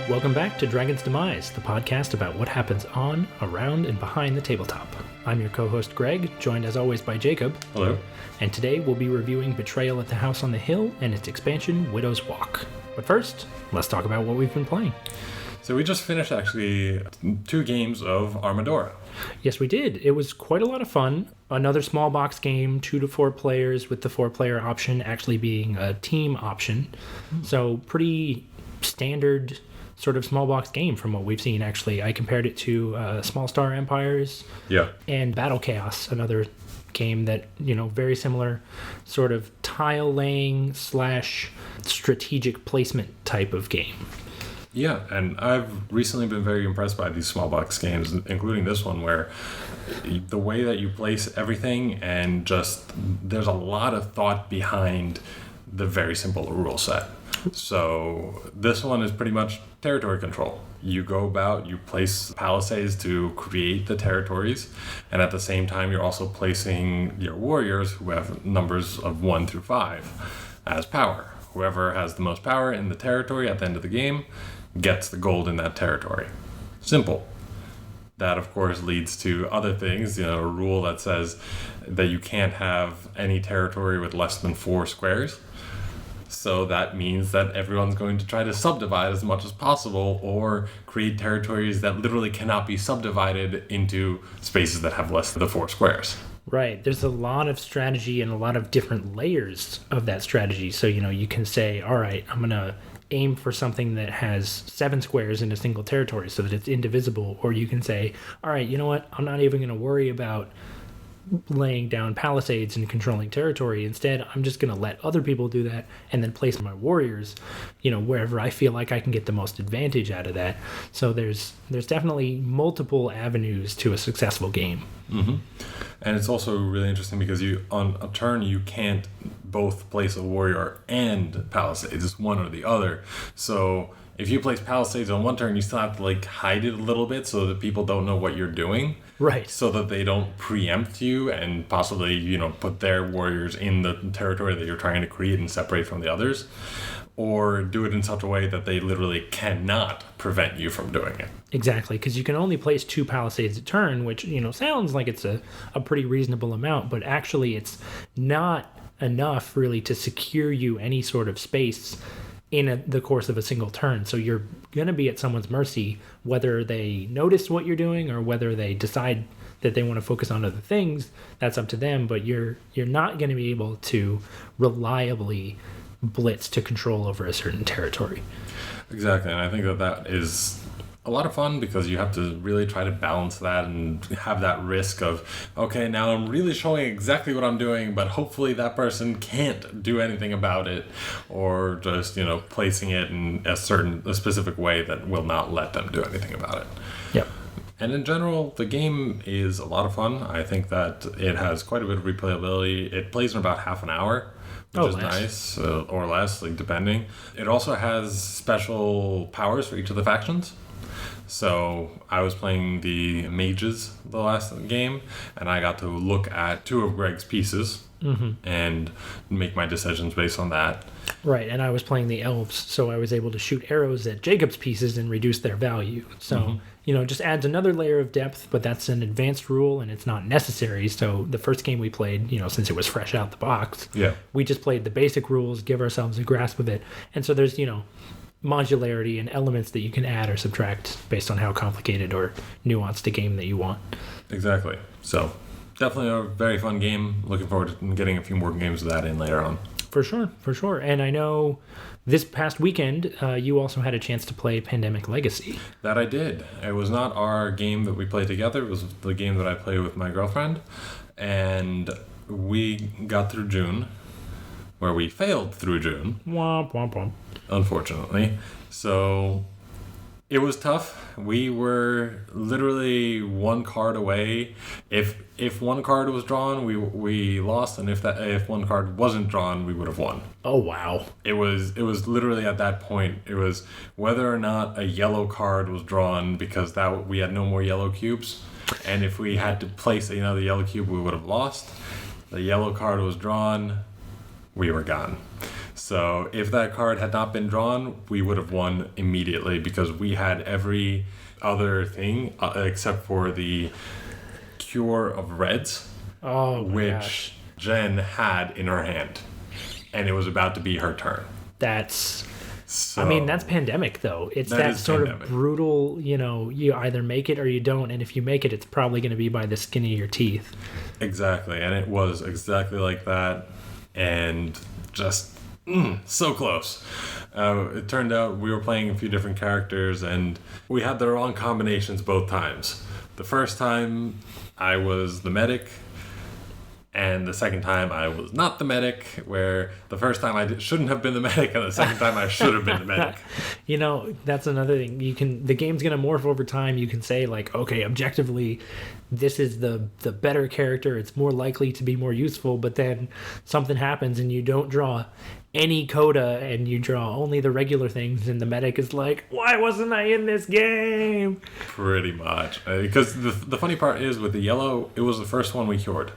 Welcome back to Dragon's Demize, the podcast about what happens on, around, and behind the tabletop. I'm your co-host Greg, joined as always by Jacob. Hello. And today we'll be reviewing Betrayal at the House on the Hill and its expansion, Widow's Walk. But first, let's talk about what we've been playing. So we just finished actually 2 games of Armadora. Yes, we did. It was quite a lot of fun. Another small box game, 2 to 4 players, with the 4-player option actually being a team option. So pretty standard sort of small box game from what we've seen, actually. I compared it to Small Star Empires and Battle Chaos, another game that, very similar sort of tile laying / strategic placement type of game. Yeah, and I've recently been very impressed by these small box games, including this one, where the way that you place everything and just there's a lot of thought behind the very simple rule set. So this one is pretty much territory control. You go about, you place palisades to create the territories, and at the same time you're also placing your warriors, who have numbers of 1 through 5, as power. Whoever has the most power in the territory at the end of the game gets the gold in that territory. Simple. That, of course, leads to other things. A rule that says that you can't have any territory with less than 4 squares. So that means that everyone's going to try to subdivide as much as possible or create territories that literally cannot be subdivided into spaces that have less than the 4 squares. Right. There's a lot of strategy and a lot of different layers of that strategy. So, you can say, all right, I'm going to aim for something that has 7 squares in a single territory so that it's indivisible. Or you can say, all right, you know what? I'm not even going to worry about laying down palisades and controlling territory. Instead, I'm just going to let other people do that and then place my warriors, wherever I feel like I can get the most advantage out of that. So there's definitely multiple avenues to a successful game. Mm-hmm. And it's also really interesting because on a turn you can't both place a warrior and palisades. It's one or the other. So if you place palisades on one turn, you still have to hide it a little bit so that people don't know what you're doing. Right. So that they don't preempt you and possibly, put their warriors in the territory that you're trying to create and separate from the others. Or do it in such a way that they literally cannot prevent you from doing it. Exactly, because you can only place 2 palisades a turn, which, sounds like it's a pretty reasonable amount, but actually it's not enough really to secure you any sort of space in the course of a single turn. So you're going to be at someone's mercy, whether they notice what you're doing or whether they decide that they want to focus on other things. That's up to them, but you're not going to be able to reliably blitz to control over a certain territory. Exactly, and I think that is a lot of fun because you have to really try to balance that and have that risk of, okay, now I'm really showing exactly what I'm doing, but hopefully that person can't do anything about it, or just, placing it in a specific way that will not let them do anything about it. Yep. And in general, the game is a lot of fun. I think that it has quite a bit of replayability. It plays in about half an hour, which is nice, or less, depending. It also has special powers for each of the factions. So I was playing the mages the last game, and I got to look at 2 of Greg's pieces and make my decisions based on that. Right, and I was playing the elves, so I was able to shoot arrows at Jacob's pieces and reduce their value. So, just adds another layer of depth, but that's an advanced rule, and it's not necessary. So the first game we played, since it was fresh out the box, we just played the basic rules, give ourselves a grasp of it. And so there's, modularity and elements that you can add or subtract based on how complicated or nuanced a game that you want. Exactly. So definitely a very fun game. Looking forward to getting a few more games of that in later on. For sure. And I know this past weekend, you also had a chance to play Pandemic Legacy. That I did. It was not our game that we played together. It was the game that I played with my girlfriend. And we got through June, where we failed through June. Womp, womp, womp. Unfortunately. So it was tough. We were literally 1 card away. If 1 card was drawn, we lost, and if 1 card wasn't drawn, we would have won. Oh wow. It was literally at that point, it was whether or not a yellow card was drawn, because we had no more yellow cubes. And if we had to place another yellow cube, we would have lost. The yellow card was drawn, we were gone. So if that card had not been drawn, we would have won immediately because we had every other thing except for the Cure of Reds, which Jen had in her hand. And it was about to be her turn. That's... So, I mean, that's pandemic, though. It's that sort of brutal, you either make it or you don't, and if you make it, it's probably going to be by the skin of your teeth. Exactly, and it was exactly like that, and just so close. It turned out we were playing a few different characters, and we had the wrong combinations both times. The first time, I was the medic, and the second time I was not the medic, where the first time I shouldn't have been the medic, and the second time I should have been the medic. That's another thing. The game's going to morph over time. You can say, like, okay, objectively, this is the better character. It's more likely to be more useful, but then something happens and you don't draw any coda and you draw only the regular things, and the medic is like, why wasn't I in this game? Pretty much. Because the funny part is, with the yellow, it was the first one we cured.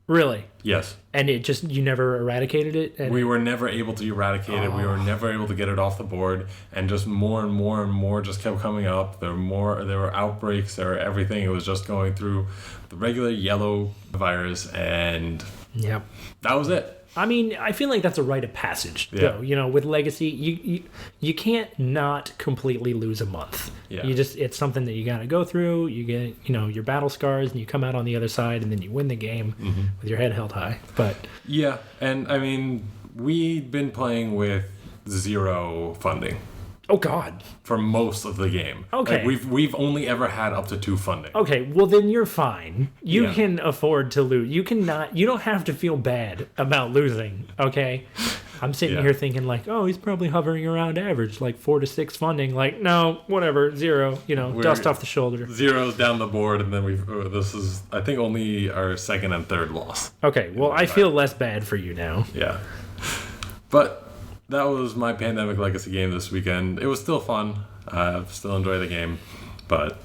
Really? Yes. And it just, you never eradicated it? We were never able to eradicate it. We were never able to get it off the board. And just more and more and more just kept coming up. There were outbreaks, there were everything. It was just going through the regular yellow virus, and yep, that was it. I mean, I feel like that's a rite of passage, though. With Legacy, you can't not completely lose a month. Yeah. It's something that you got to go through. You get, your battle scars, and you come out on the other side, and then you win the game with your head held high. But yeah, and I mean, we've been playing with 0 funding. Oh God! For most of the game. Okay. Like we've only ever had up to 2 funding. Okay, well then you're fine. You can afford to lose. You don't have to feel bad about losing, okay? I'm sitting here thinking like, oh, he's probably hovering around average, like 4 to 6 funding. Like, no, whatever, 0, dust off the shoulder. 0's down the board, and then this is, I think, only our second and third loss. Okay, well, I feel less bad for you now. Yeah. But that was my Pandemic Legacy game this weekend. It was still fun. I still enjoy the game. But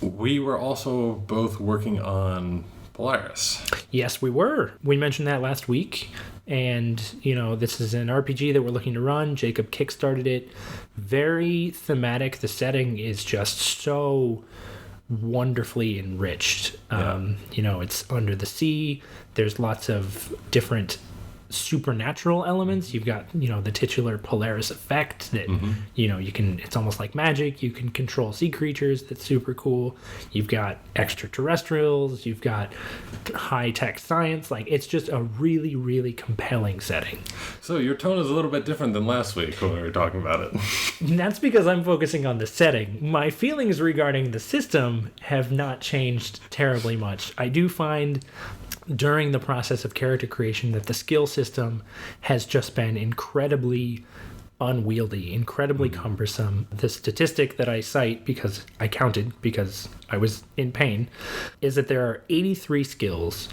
we were also both working on Polaris. Yes, we were. We mentioned that last week. And, this is an RPG that we're looking to run. Jacob kickstarted it. Very thematic. The setting is just so wonderfully enriched. It's under the sea. There's lots of different supernatural elements. You've got the titular Polaris effect that you can, it's almost like magic. You can control sea creatures. That's super cool. You've got extraterrestrials. You've got high-tech science. Like, it's just a really, really compelling setting. So your tone is a little bit different than last week when we were talking about it. That's because I'm focusing on the setting. My feelings regarding the system have not changed terribly much. I do find during the process of character creation that the skill system has just been incredibly unwieldy, incredibly cumbersome. The statistic that I cite, because I counted because I was in pain, is that there are 83 skills,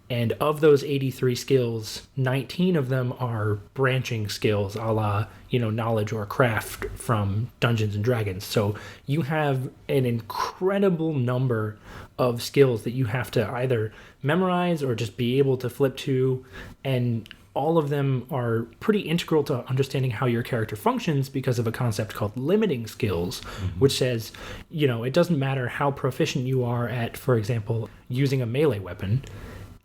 and of those 83 skills, 19 of them are branching skills, a la, knowledge or craft from Dungeons and Dragons. So you have an incredible number of skills that you have to either memorize or just be able to flip to, and all of them are pretty integral to understanding how your character functions because of a concept called limiting skills, which says, it doesn't matter how proficient you are at, for example, using a melee weapon.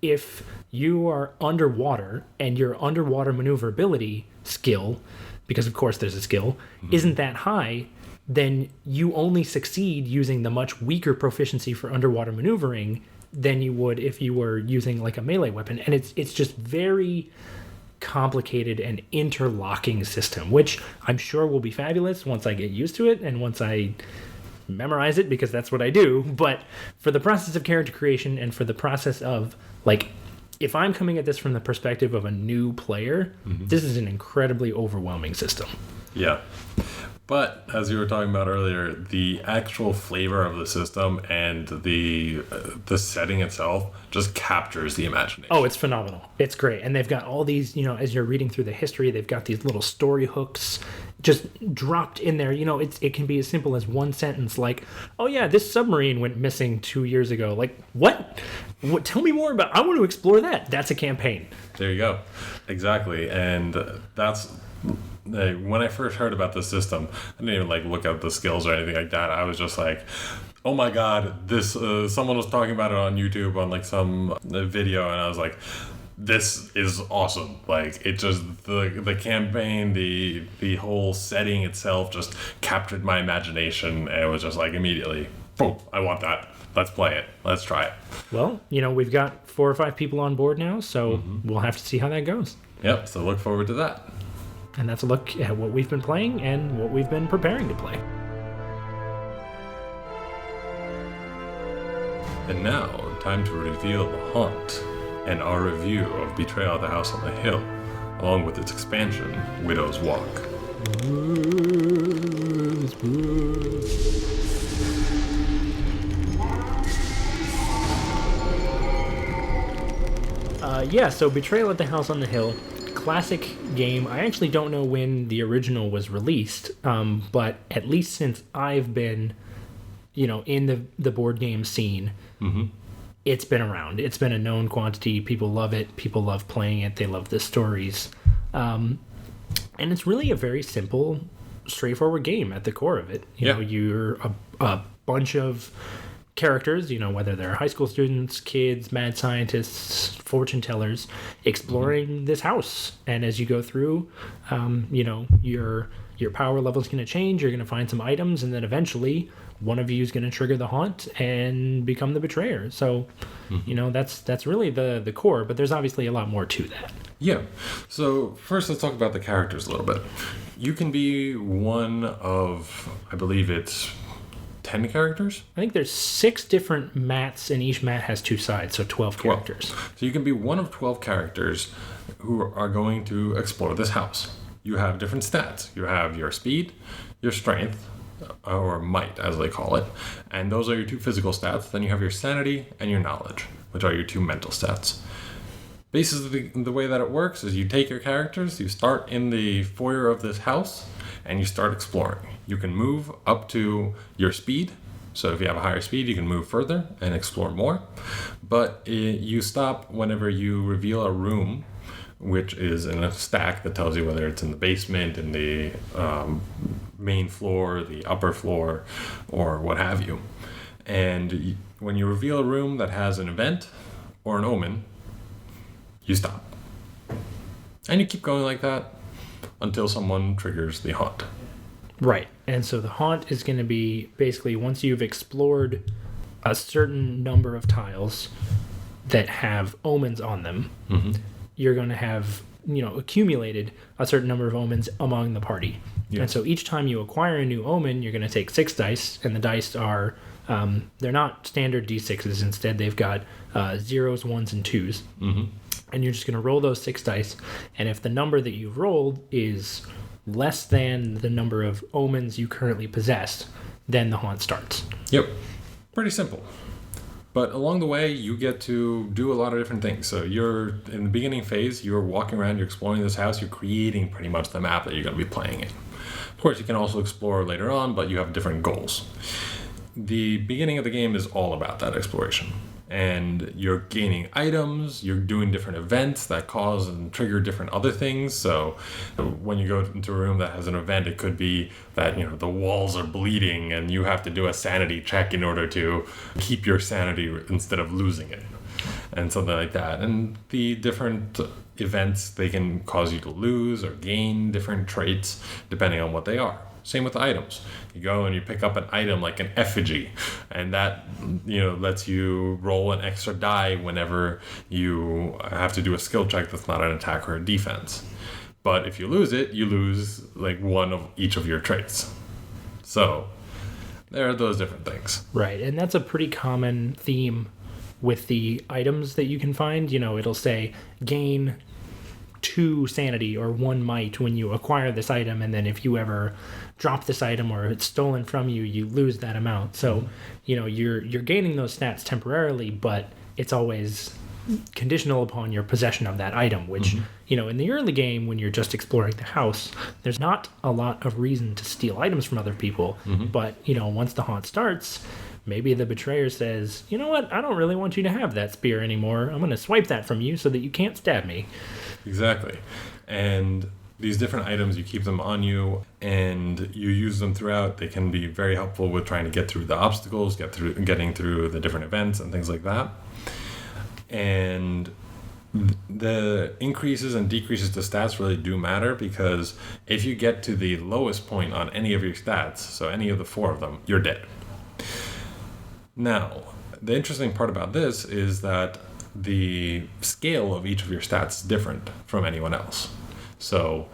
If you are underwater and your underwater maneuverability skill, because of course there's a skill, isn't that high, then you only succeed using the much weaker proficiency for underwater maneuvering than you would if you were using like a melee weapon. And it's just very complicated and interlocking system, which I'm sure will be fabulous once I get used to it and once I memorize it, because that's what I do. But for the process of character creation and for the process of, like, if I'm coming at this from the perspective of a new player, this is an incredibly overwhelming system. Yeah. But as you were talking about earlier, the actual flavor of the system and the setting itself just captures the imagination. Oh, it's phenomenal. It's great. And they've got all these, as you're reading through the history, they've got these little story hooks just dropped in there. It can be as simple as one sentence like, oh yeah, this submarine went missing 2 years ago. Like, what? Tell me more about, I want to explore that. That's a campaign. There you go. Exactly. And that's... when I first heard about the system, I didn't even look up the skills or anything like that. I was just like, oh my god, this someone was talking about it on YouTube on some video, and I was like, this is awesome. It just the campaign, the whole setting itself just captured my imagination, and it was just immediately, boom, I want that. Let's play it. Let's try it. Well, we've got 4 or 5 people on board now, so we'll have to see how that goes. Yep, so look forward to that. And that's a look at what we've been playing and what we've been preparing to play. And now, time to reveal the haunt and our review of Betrayal at the House on the Hill, along with its expansion, Widow's Walk. So Betrayal at the House on the Hill, classic game. I actually don't know when the original was released, but at least since I've been, in the board game scene, it's been around. It's been a known quantity. People love it. People love playing it. They love the stories. And it's really a very simple, straightforward game at the core of it. You're a bunch of characters, whether they're high school students, kids, mad scientists, fortune tellers, exploring this house. And as you go through, your power level is going to change. You're going to find some items, and then eventually one of you is going to trigger the haunt and become the betrayer. So, that's really the core, but there's obviously a lot more to that. Yeah. So first, let's talk about the characters a little bit. You can be one of, I believe it's 10 characters? I think there's 6 different mats, and each mat has 2 sides, so 12 characters. So you can be one of 12 characters who are going to explore this house. You have different stats. You have your speed, your strength, or might, as they call it, and those are your 2 physical stats. Then you have your sanity and your knowledge, which are your 2 mental stats. Basically, the way that it works is you take your characters, you start in the foyer of this house, and you start exploring. You can move up to your speed. So if you have a higher speed, you can move further and explore more. But you stop whenever you reveal a room, which is in a stack that tells you whether it's in the basement, in the main floor, the upper floor, or what have you. And when you reveal a room that has an event or an omen, you stop. And you keep going like that until someone triggers the haunt. Right. And so the haunt is going to be basically once you've explored a certain number of tiles that have omens on them, you're going to have, accumulated a certain number of omens among the party. Yes. And so each time you acquire a new omen, you're going to take 6 dice, and the dice are, they're not standard D6s. Instead, they've got 0s, 1s, and 2s. And you're just going to roll those 6 dice. And if the number that you've rolled is less than the number of omens you currently possess, then the haunt starts. Yep. Pretty simple. But along the way, you get to do a lot of different things. So you're in the beginning phase, you're walking around, you're exploring this house, you're creating pretty much the map that you're going to be playing in. Of course, you can also explore later on, but you have different goals. The beginning of the game is all about that exploration. And you're gaining items, you're doing different events that cause and trigger different other things. So when you go into a room that has an event, it could be that, the walls are bleeding and you have to do a sanity check in order to keep your sanity instead of losing it, and something like that. And the different events, they can cause you to lose or gain different traits depending on what they are. Same with items. You go and you pick up an item like an effigy, and that lets you roll an extra die whenever you have to do a skill check that's not an attack or a defense. But if you lose it, you lose one of each of your traits. So there are those different things. Right, and that's a pretty common theme with the items that you can find. It'll say gain 2 sanity or 1 might when you acquire this item, and then if you ever drop this item or it's stolen from you, you lose that amount. So, you're gaining those stats temporarily, but it's always conditional upon your possession of that item, which, in the early game, when you're just exploring the house, there's not a lot of reason to steal items from other people. But, once the haunt starts, maybe the betrayer says, you know what, I don't really want you to have that spear anymore. I'm going to swipe that from you so that you can't stab me. Exactly. And these different items, you keep them on you and you use them throughout. They can be very helpful with trying to get through the obstacles, getting through the different events and things like that. And the increases and decreases to stats really do matter, because if you get to the lowest point on any of your stats, so any of the 4 of them, you're dead. Now, the interesting part about this is that the scale of each of your stats is different from anyone else. So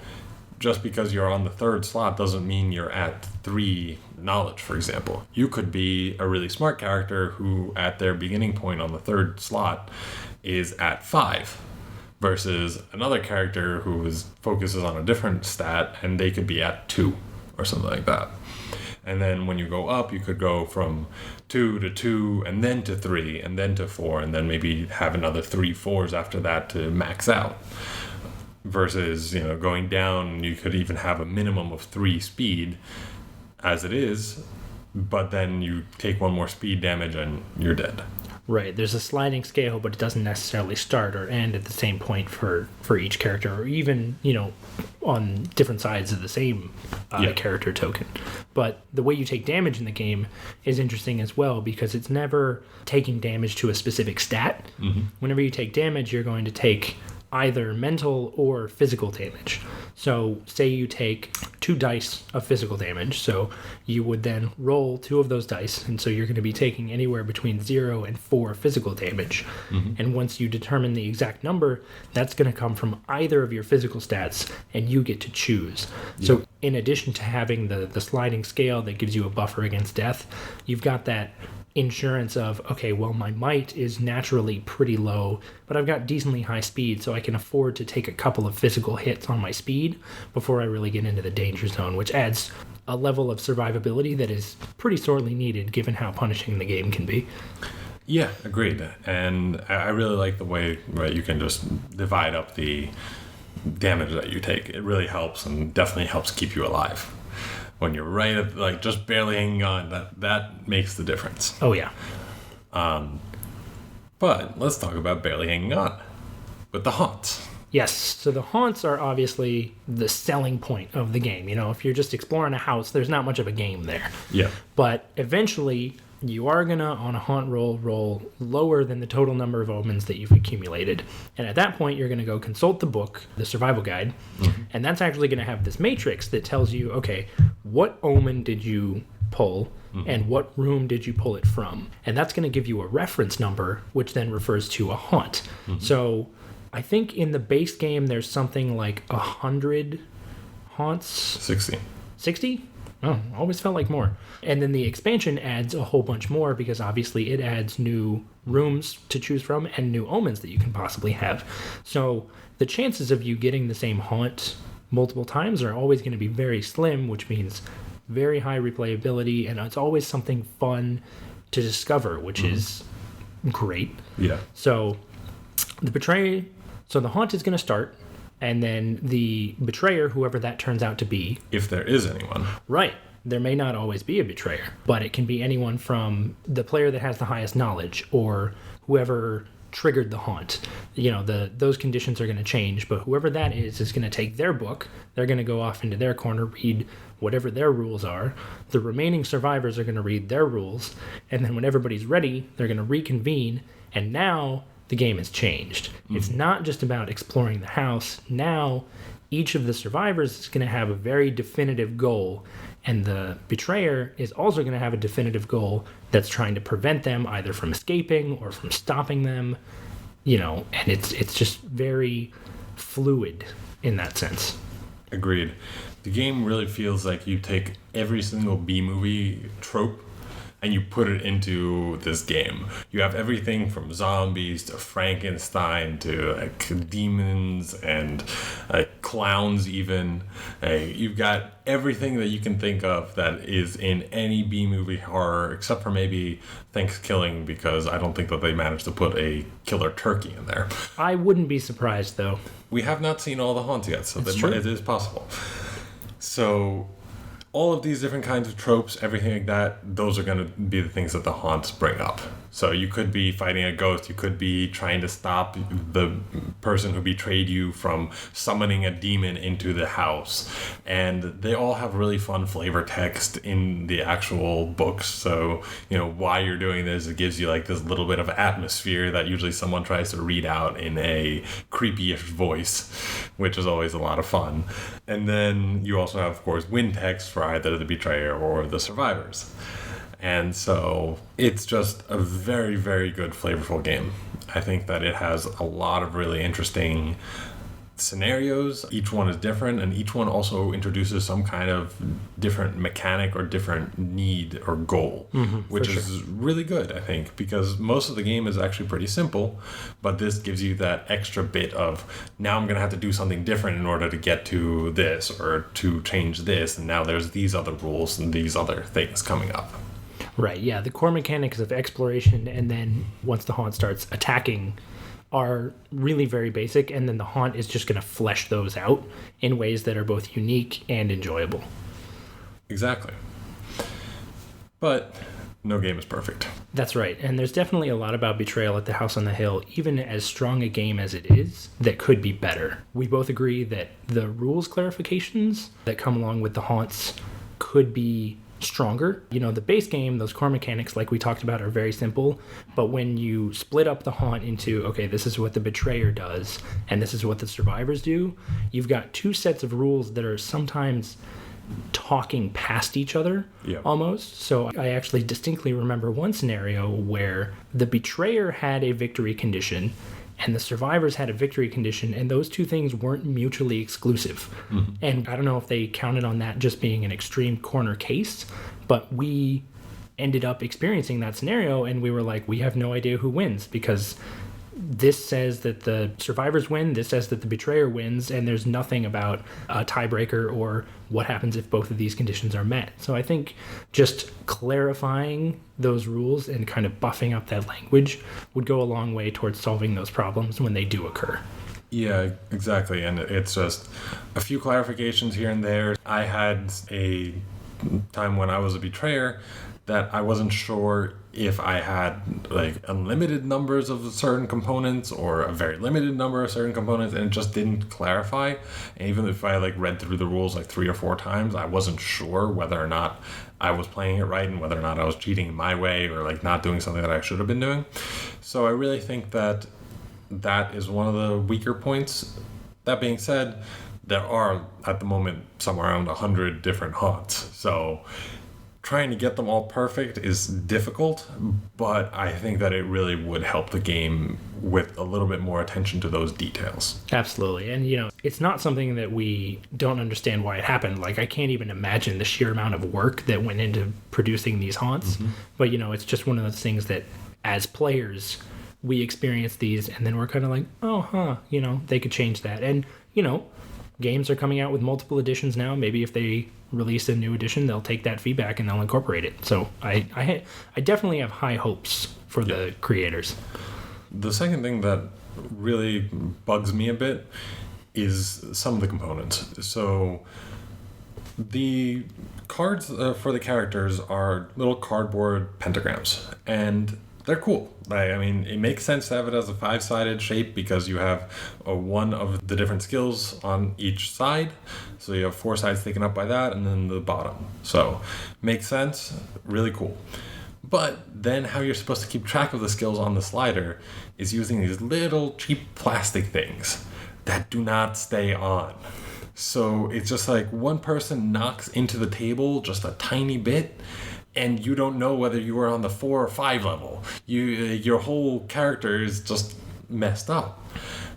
just because you're on the 3rd slot doesn't mean you're at 3 knowledge, for example. You could be a really smart character who at their beginning point on the 3rd slot is at 5, versus another character who focuses on a different stat and they could be at 2 or something like that. And then when you go up, you could go from 2 to 2 and then to 3 and then to 4 and then maybe have another 3 4s after that to max out. Versus, going down, you could even have a minimum of 3 speed as it is, but then you take 1 more speed damage and you're dead. Right. There's a sliding scale, but it doesn't necessarily start or end at the same point for each character, or even, on different sides of the same character token. But the way you take damage in the game is interesting as well, because it's never taking damage to a specific stat. Whenever you take damage, you're going to take either mental or physical damage. So say you take 2 dice of physical damage, so you would then roll 2 of those dice, and so you're going to be taking anywhere between 0 and 4 physical damage. And once you determine the exact number, that's going to come from either of your physical stats, and you get to choose. So in addition to having the sliding scale that gives you a buffer against death, you've got that insurance of, okay, well, my might is naturally pretty low, but I've got decently high speed, so I can afford to take a couple of physical hits on my speed before I really get into the danger zone, which adds a level of survivability that is pretty sorely needed given how punishing the game can be. Yeah, agreed. And I really like the way you can just divide up the damage that you take. It really helps, and definitely helps keep you alive. When you're right at just barely hanging on, that makes the difference. Oh yeah. But let's talk about barely hanging on with the haunts. Yes, so the haunts are obviously the selling point of the game. If you're just exploring a house, there's not much of a game there. Yeah. But eventually, you are going to, on a haunt roll lower than the total number of omens that you've accumulated. And at that point, you're going to go consult the book, the survival guide, and that's actually going to have this matrix that tells you, okay, what omen did you pull, and what room did you pull it from? And that's going to give you a reference number, which then refers to a haunt. So I think in the base game, there's something like 100 haunts. 60. 60? Oh, always felt like more. And then the expansion adds a whole bunch more, because obviously it adds new rooms to choose from and new omens that you can possibly have. So the chances of you getting the same haunt multiple times are always going to be very slim, which means very high replayability, and it's always something fun to discover, which is great. Yeah. So the haunt is going to start, and then the betrayer, whoever that turns out to be. If there is anyone. Right. There may not always be a betrayer, but it can be anyone from the player that has the highest knowledge, or whoever triggered the haunt. Those conditions are going to change, but whoever that is going to take their book. They're going to go off into their corner, read whatever their rules are. The remaining survivors are going to read their rules, and then when everybody's ready, they're going to reconvene, and now the game has changed. It's not just about exploring the house. Now, each of the survivors is going to have a very definitive goal, and the betrayer is also going to have a definitive goal that's trying to prevent them either from escaping or from stopping them, and it's just very fluid in that sense. Agreed. The game really feels like you take every single B-movie trope and you put it into this game. You have everything from zombies to Frankenstein to like demons and clowns even. You've got everything that you can think of that is in any B-movie horror, except for maybe Thanksgiving, because I don't think that they managed to put a killer turkey in there. I wouldn't be surprised, though. We have not seen all the haunts yet, so it is possible. So all of these different kinds of tropes, everything like that, those are going to be the things that the haunts bring up. So you could be fighting a ghost, you could be trying to stop the person who betrayed you from summoning a demon into the house. And they all have really fun flavor text in the actual books. So, while you're doing this, it gives you like this little bit of atmosphere that usually someone tries to read out in a creepy-ish voice, which is always a lot of fun. And then you also have, of course, win text for either the betrayer or the survivors. And so it's just a very, very good, flavorful game. I think that it has a lot of really interesting scenarios. Each one is different, and each one also introduces some kind of different mechanic or different need or goal, which is really good, I think, because most of the game is actually pretty simple, but this gives you that extra bit of, now I'm going to have to do something different in order to get to this or to change this, and now there's these other rules and these other things coming up. Right, yeah. The core mechanics of exploration, and then once the haunt starts attacking, are really very basic, and then the haunt is just going to flesh those out in ways that are both unique and enjoyable. Exactly. But no game is perfect. That's right, and there's definitely a lot about Betrayal at the House on the Hill, even as strong a game as it is, that could be better. We both agree that the rules clarifications that come along with the haunts could be stronger. The base game, those core mechanics like we talked about are very simple, but when you split up the haunt into, okay, this is what the betrayer does and this is what the survivors do, you've got two sets of rules that are sometimes talking past each other almost. So I actually distinctly remember one scenario where the betrayer had a victory condition and the survivors had a victory condition, and those two things weren't mutually exclusive. And I don't know if they counted on that just being an extreme corner case, but we ended up experiencing that scenario, and we were like, we have no idea who wins, because this says that the survivors win, this says that the betrayer wins, and there's nothing about a tiebreaker or what happens if both of these conditions are met. So I think just clarifying those rules and kind of buffing up that language would go a long way towards solving those problems when they do occur. Yeah, exactly. And it's just a few clarifications here and there. I had a time when I was a betrayer that I wasn't sure if I had like unlimited numbers of certain components or a very limited number of certain components, and it just didn't clarify. And even if I read through the rules 3 or 4 times, I wasn't sure whether or not I was playing it right and whether or not I was cheating in my way or not doing something that I should have been doing. So I really think that is one of the weaker points. That being said, there are at the moment somewhere around 100 different haunts. So trying to get them all perfect is difficult, but I think that it really would help the game with a little bit more attention to those details. Absolutely. And, it's not something that we don't understand why it happened. I can't even imagine the sheer amount of work that went into producing these haunts. But, it's just one of those things that as players, we experience these and then we're kind of like, they could change that. And, games are coming out with multiple editions now. Maybe if they release a new edition, they'll take that feedback and they'll incorporate it. So I definitely have high hopes for the creators. The second thing that really bugs me a bit is some of the components. So the cards for the characters are little cardboard pentagrams, and they're cool. It makes sense to have it as a 5-sided shape because you have one of the different skills on each side. So you have 4 sides taken up by that, and then the bottom. So makes sense, really cool. But then how you're supposed to keep track of the skills on the slider is using these little cheap plastic things that do not stay on. So it's just one person knocks into the table just a tiny bit, and you don't know whether you were on the 4 or 5 level. Your whole character is just messed up.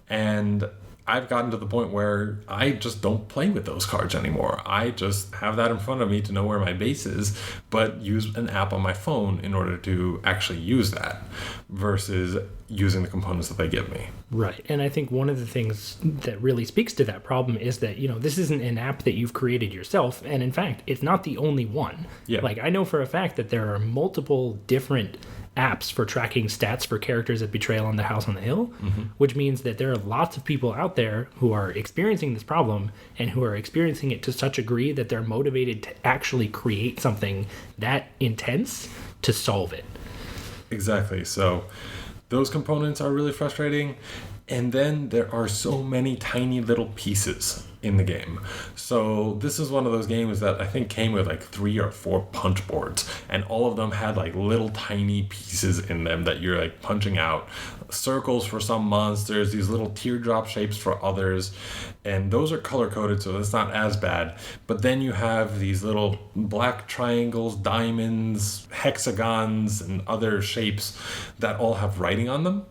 And I've gotten to the point where I just don't play with those cards anymore. I just have that in front of me to know where my base is, but use an app on my phone in order to actually use that versus using the components that they give me. Right. And I think one of the things that really speaks to that problem is that, this isn't an app that you've created yourself. And in fact, it's not the only one. Yeah. Like, I know for a fact that there are multiple different apps for tracking stats for characters at Betrayal on the House on the Hill, which means that there are lots of people out there who are experiencing this problem and who are experiencing it to such a degree that they're motivated to actually create something that intense to solve it. Exactly. So those components are really frustrating. And then there are so many tiny little pieces in the game. So this is one of those games that I think came with like 3 or 4 punch boards, and all of them had like little tiny pieces in them that you're like punching out. Circles for some monsters, these little teardrop shapes for others, and those are color coded, so that's not as bad. But then you have these little black triangles, diamonds, hexagons, and other shapes that all have writing on them.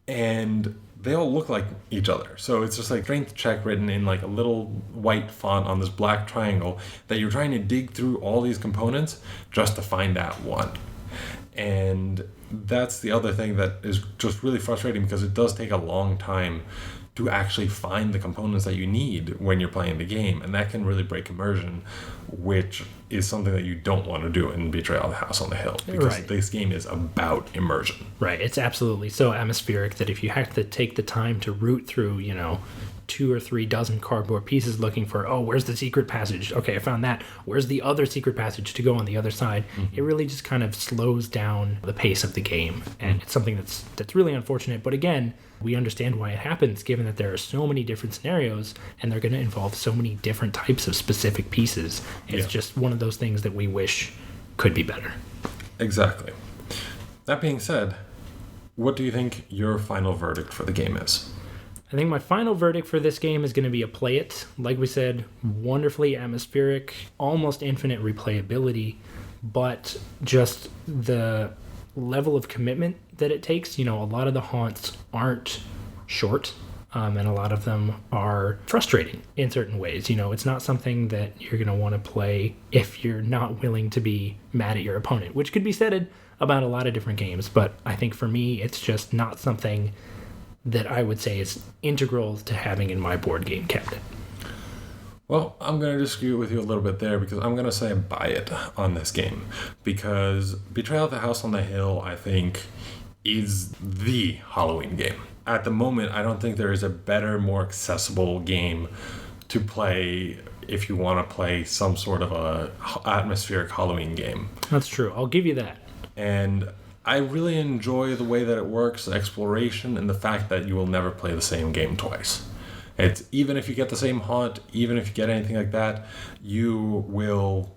And they all look like each other. So it's just like strength check written in like a little white font on this black triangle that you're trying to dig through all these components just to find that one. And that's the other thing that is just really frustrating, because it does take a long time to actually find the components that you need when you're playing the game, and that can really break immersion, which is something that you don't want to do in Betrayal of the House on the Hill, because this game is about immersion. Right, it's absolutely so atmospheric that if you have to take the time to root through, 2 or 3 dozen cardboard pieces looking for, where's the secret passage? Okay, I found that. Where's the other secret passage to go on the other side? It really just kind of slows down the pace of the game, and it's something that's really unfortunate. But again, we understand why it happens, given that there are so many different scenarios, and they're going to involve so many different types of specific pieces. It's just one of those things that we wish could be better. Exactly. That being said, what do you think your final verdict for the game is? I think my final verdict for this game is going to be a play it. Like we said, wonderfully atmospheric, almost infinite replayability, but just the level of commitment that it takes. A lot of the haunts aren't short, and a lot of them are frustrating in certain ways. It's not something that you're going to want to play if you're not willing to be mad at your opponent, which could be said about a lot of different games. But I think for me, it's just not something that I would say is integral to having in my board game cabinet. Well, I'm going to disagree with you a little bit there, because I'm going to say buy it on this game, because Betrayal of the House on the Hill, I think, is the Halloween game. At the moment, I don't think there is a better, more accessible game to play if you want to play some sort of a atmospheric Halloween game. That's true. I'll give you that. And I really enjoy the way that it works, the exploration, and the fact that you will never play the same game twice. It's even if you get the same haunt, even if you get anything like that, you will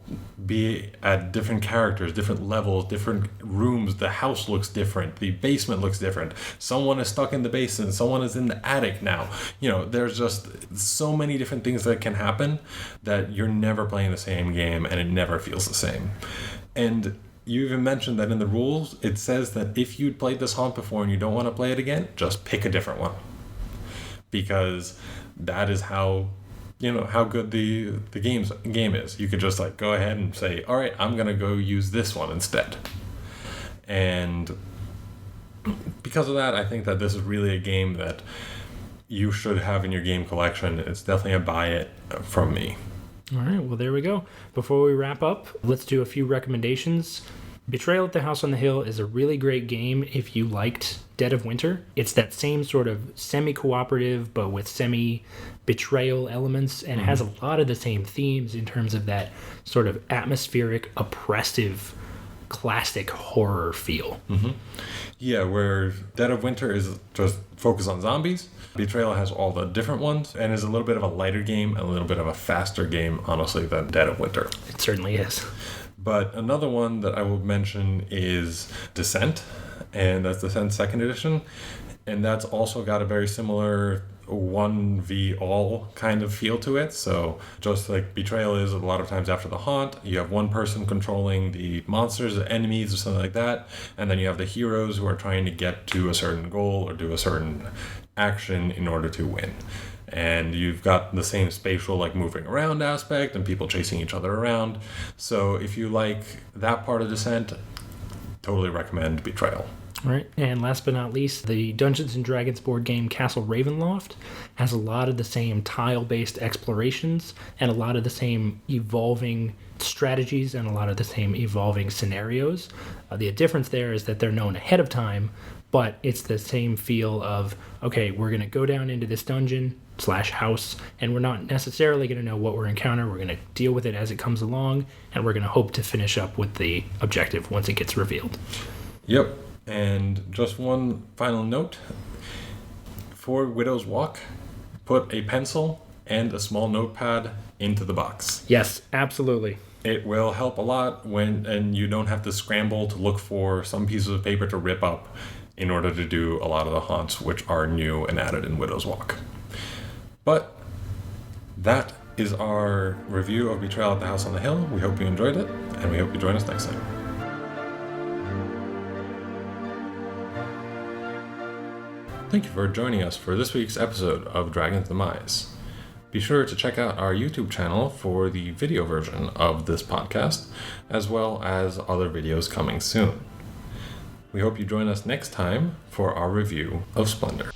be at different characters, different levels, different rooms. The house looks different. The basement looks different. Someone is stuck in the basement. Someone is in the attic now. There's just so many different things that can happen that you're never playing the same game, and it never feels the same. And you even mentioned that in the rules, it says that if you'd played this haunt before and you don't want to play it again, just pick a different one. Because that is how good the game is. You could just go ahead and say, all right, I'm going to go use this one instead. And because of that, I think that this is really a game that you should have in your game collection. It's definitely a buy it from me. All right, well, there we go. Before we wrap up, let's do a few recommendations. Betrayal at the House on the Hill is a really great game if you liked Dead of Winter. It's that same sort of semi-cooperative, but with semi-betrayal elements, and it has a lot of the same themes in terms of that sort of atmospheric, oppressive, classic horror feel. Yeah, where Dead of Winter is just focused on zombies. Betrayal has all the different ones and is a little bit of a lighter game and a little bit of a faster game, honestly, than Dead of Winter. It certainly is. But another one that I will mention is Descent, and that's Descent 2nd Edition. And that's also got a very similar 1v all kind of feel to it. So just like Betrayal is, a lot of times after the haunt, you have one person controlling the monsters, the enemies, or something like that. And then you have the heroes who are trying to get to a certain goal or do a certain action in order to win. And you've got the same spatial, like, moving around aspect and people chasing each other around. So if you like that part of Descent, totally recommend Betrayal. All right, and last but not least, the Dungeons & Dragons board game Castle Ravenloft has a lot of the same tile-based explorations and a lot of the same evolving strategies and a lot of the same evolving scenarios. The difference there is that they're known ahead of time, but it's the same feel of, okay, we're going to go down into this dungeon/house, and we're not necessarily going to know what we're encountering. We're going to deal with it as it comes along, and we're going to hope to finish up with the objective once it gets revealed. Yep. And just one final note. For Widow's Walk, put a pencil and a small notepad into the box. Yes, absolutely. It will help a lot and you don't have to scramble to look for some pieces of paper to rip up in order to do a lot of the haunts which are new and added in Widow's Walk. But that is our review of Betrayal at the House on the Hill. We hope you enjoyed it, and we hope you join us next time. Thank you for joining us for this week's episode of Dragon's Demize. Be sure to check out our YouTube channel for the video version of this podcast, as well as other videos coming soon. We hope you join us next time for our review of Splendor.